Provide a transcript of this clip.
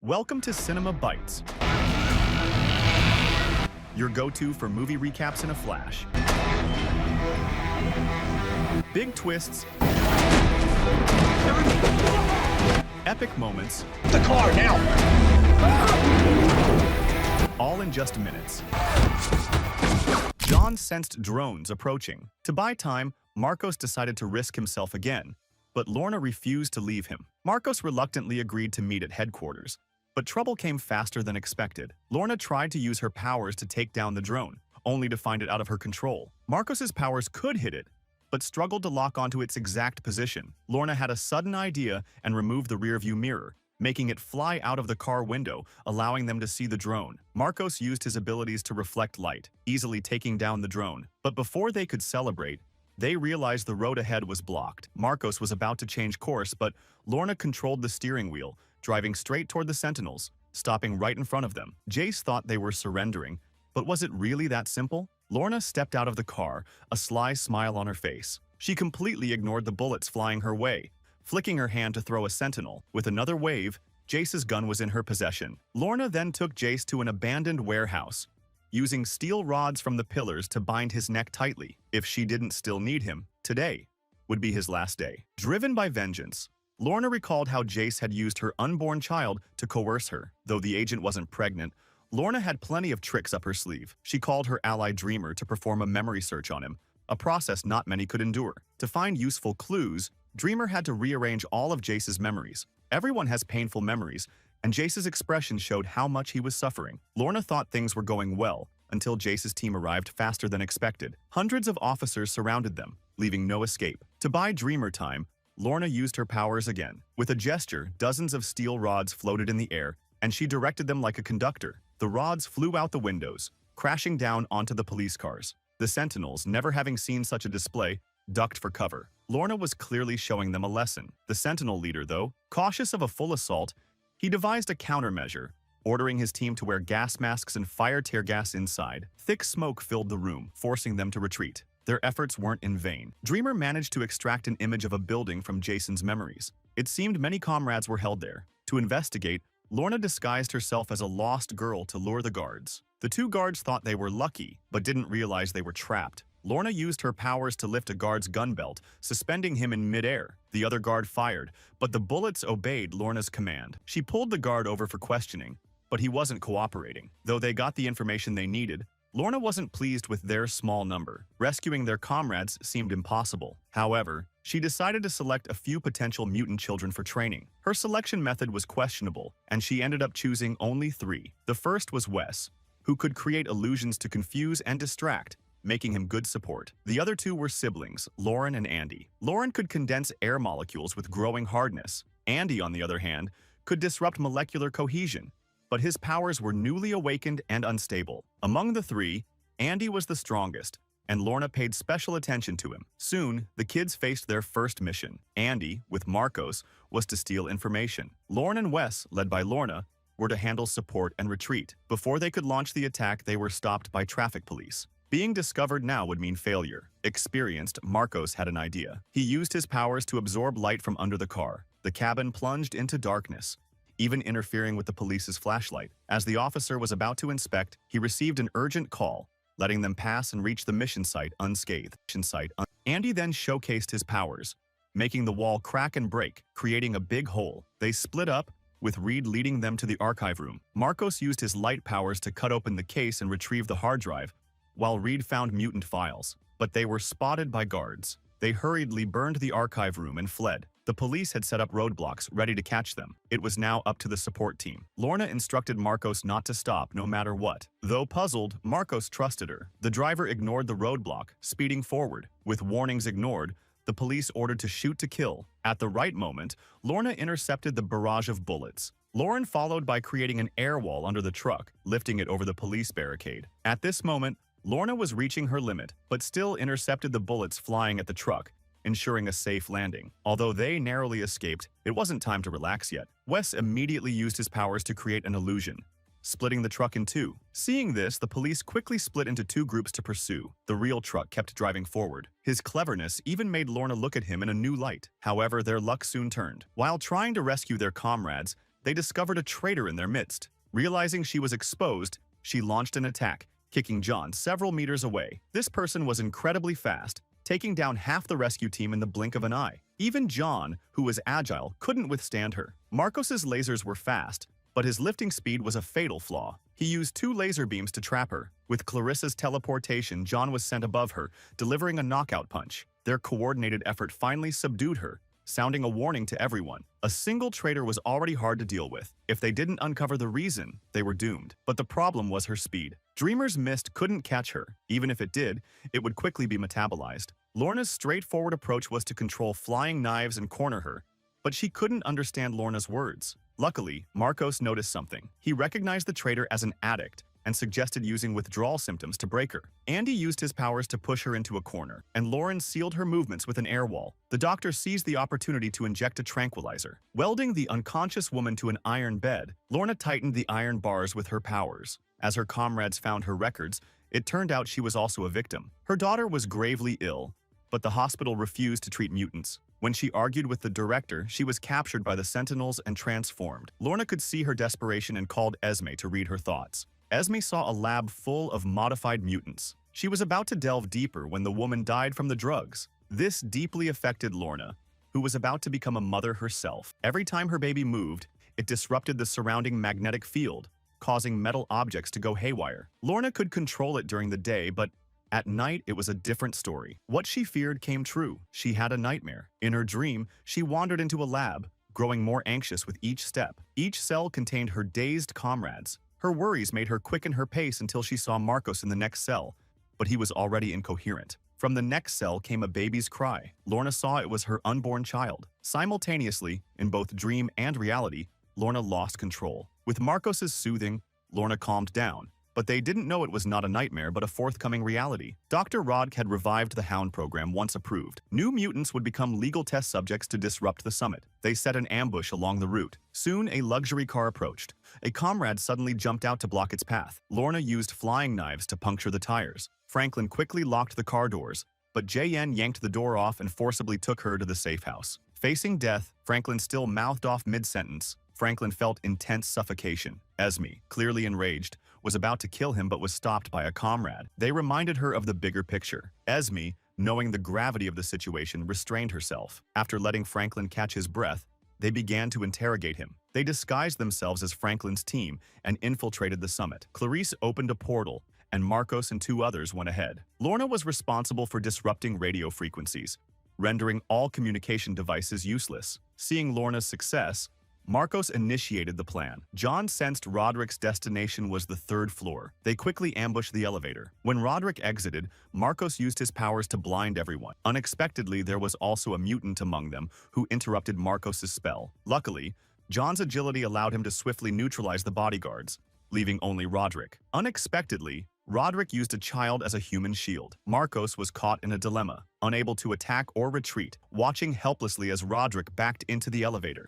Welcome to Cinema Bites, your go-to for movie recaps in a flash. Big twists, epic moments, The car now! all in just minutes. John sensed drones approaching. To buy time, Marcos decided to risk himself again, but Lorna refused to leave him. Marcos reluctantly agreed to meet at headquarters, but trouble came faster than expected. Lorna tried to use her powers to take down the drone, only to find it out of her control. Marcos's powers could hit it, but struggled to lock onto its exact position. Lorna had a sudden idea and removed the rearview mirror, making it fly out of the car window, allowing them to see the drone. Marcos used his abilities to reflect light, easily taking down the drone. But before they could celebrate, they realized the road ahead was blocked. Marcos was about to change course, but Lorna controlled the steering wheel, driving straight toward the Sentinels, stopping right in front of them. Jace thought they were surrendering, but was it really that simple? Lorna stepped out of the car, a sly smile on her face. She completely ignored the bullets flying her way, flicking her hand to throw a Sentinel. With another wave, Jace's gun was in her possession. Lorna then took Jace to an abandoned warehouse, using steel rods from the pillars to bind his neck tightly. If she didn't still need him, today would be his last day. Driven by vengeance, Lorna recalled how Jace had used her unborn child to coerce her. Though the agent wasn't pregnant, Lorna had plenty of tricks up her sleeve. She called her ally Dreamer to perform a memory search on him, a process not many could endure. To find useful clues, Dreamer had to rearrange all of Jace's memories. Everyone has painful memories, and Jace's expression showed how much he was suffering. Lorna thought things were going well until Jace's team arrived faster than expected. Hundreds of officers surrounded them, leaving no escape. To buy Dreamer time, Lorna used her powers again. With a gesture, dozens of steel rods floated in the air, and she directed them like a conductor. The rods flew out the windows, crashing down onto the police cars. The Sentinels, never having seen such a display, ducked for cover. Lorna was clearly showing them a lesson. The Sentinel leader, though, cautious of a full assault, he devised a countermeasure, ordering his team to wear gas masks and fire tear gas inside. Thick smoke filled the room, forcing them to retreat. Their efforts weren't in vain. Dreamer managed to extract an image of a building from Jason's memories. It seemed many comrades were held there. To investigate, Lorna disguised herself as a lost girl to lure the guards. The two guards thought they were lucky, but didn't realize they were trapped. Lorna used her powers to lift a guard's gun belt, suspending him in midair. The other guard fired, but the bullets obeyed Lorna's command. She pulled the guard over for questioning, but he wasn't cooperating. Though they got the information they needed, Lorna wasn't pleased with their small number. Rescuing their comrades seemed impossible. However, she decided to select a few potential mutant children for training. Her selection method was questionable, and she ended up choosing only 3. The first was Wes, who could create illusions to confuse and distract, making him good support. The other 2 were siblings, Lauren and Andy. Lauren could condense air molecules with growing hardness. Andy, on the other hand, could disrupt molecular cohesion, but his powers were newly awakened and unstable. Among the 3, Andy was the strongest, and Lorna paid special attention to him. Soon, the kids faced their first mission. Andy, with Marcos, was to steal information. Lauren and Wes, led by Lorna, were to handle support and retreat. Before they could launch the attack, they were stopped by traffic police. Being discovered now would mean failure. Experienced, Marcos had an idea. He used his powers to absorb light from under the car. The cabin plunged into darkness, even interfering with the police's flashlight. As the officer was about to inspect, he received an urgent call, letting them pass and reach the mission site unscathed. Andy then showcased his powers, making the wall crack and break, creating a big hole. They split up, with Reed leading them to the archive room. Marcos used his light powers to cut open the case and retrieve the hard drive, while Reed found mutant files. But they were spotted by guards. They hurriedly burned the archive room and fled. The police had set up roadblocks, ready to catch them. It was now up to the support team. Lorna instructed Marcos not to stop, no matter what. Though puzzled, Marcos trusted her. The driver ignored the roadblock, speeding forward. With warnings ignored, the police ordered to shoot to kill. At the right moment, Lorna intercepted the barrage of bullets. Lauren followed by creating an air wall under the truck, lifting it over the police barricade. At this moment, Lorna was reaching her limit, but still intercepted the bullets flying at the truck, ensuring a safe landing. Although they narrowly escaped, it wasn't time to relax yet. Wes immediately used his powers to create an illusion, splitting the truck in 2. Seeing this, the police quickly split into 2 groups to pursue. The real truck kept driving forward. His cleverness even made Lorna look at him in a new light. However, their luck soon turned. While trying to rescue their comrades, they discovered a traitor in their midst. Realizing she was exposed, she launched an attack, kicking John several meters away. This person was incredibly fast, taking down half the rescue team in the blink of an eye. Even John, who was agile, couldn't withstand her. Marcos's lasers were fast, but his lifting speed was a fatal flaw. He used 2 laser beams to trap her. With Clarissa's teleportation, John was sent above her, delivering a knockout punch. Their coordinated effort finally subdued her, sounding a warning to everyone. A single traitor was already hard to deal with. If they didn't uncover the reason, they were doomed. But the problem was her speed. Dreamer's mist couldn't catch her. Even if it did, it would quickly be metabolized. Lorna's straightforward approach was to control flying knives and corner her, but she couldn't understand Lorna's words. Luckily, Marcos noticed something. He recognized the traitor as an addict and suggested using withdrawal symptoms to break her. Andy used his powers to push her into a corner, and Lauren sealed her movements with an air wall. The doctor seized the opportunity to inject a tranquilizer. Welding the unconscious woman to an iron bed, Lorna tightened the iron bars with her powers. As her comrades found her records, it turned out she was also a victim. Her daughter was gravely ill, but the hospital refused to treat mutants. When she argued with the director, she was captured by the Sentinels and transformed. Lorna could see her desperation and called Esme to read her thoughts. Esme saw a lab full of modified mutants. She was about to delve deeper when the woman died from the drugs. This deeply affected Lorna, who was about to become a mother herself. Every time her baby moved, it disrupted the surrounding magnetic field, causing metal objects to go haywire. Lorna could control it during the day, but at night, it was a different story. What she feared came true. She had a nightmare. In her dream, she wandered into a lab, growing more anxious with each step. Each cell contained her dazed comrades. Her worries made her quicken her pace until she saw Marcos in the next cell, but he was already incoherent. From the next cell came a baby's cry. Lorna saw it was her unborn child. Simultaneously, in both dream and reality, Lorna lost control. With Marcos's soothing, Lorna calmed down. But they didn't know it was not a nightmare but a forthcoming reality. Dr. Rodk had revived the Hound program once approved. New mutants would become legal test subjects to disrupt the summit. They set an ambush along the route. Soon, a luxury car approached. A comrade suddenly jumped out to block its path. Lorna used flying knives to puncture the tires. Franklin quickly locked the car doors, but JN yanked the door off and forcibly took her to the safe house. Facing death, Franklin still mouthed off mid-sentence. Franklin felt intense suffocation. Esme, clearly enraged, was about to kill him but was stopped by a comrade. They reminded her of the bigger picture. Esme, knowing the gravity of the situation, restrained herself. After letting Franklin catch his breath, they began to interrogate him. They disguised themselves as Franklin's team and infiltrated the summit. Clarice opened a portal, and Marcos and 2 others went ahead. Lorna was responsible for disrupting radio frequencies, rendering all communication devices useless. Seeing Lorna's success, Marcos initiated the plan. John sensed Roderick's destination was the 3rd floor. They quickly ambushed the elevator. When Roderick exited, Marcos used his powers to blind everyone. Unexpectedly, there was also a mutant among them who interrupted Marcos's spell. Luckily, John's agility allowed him to swiftly neutralize the bodyguards, leaving only Roderick. Unexpectedly, Roderick used a child as a human shield. Marcos was caught in a dilemma, unable to attack or retreat, watching helplessly as Roderick backed into the elevator.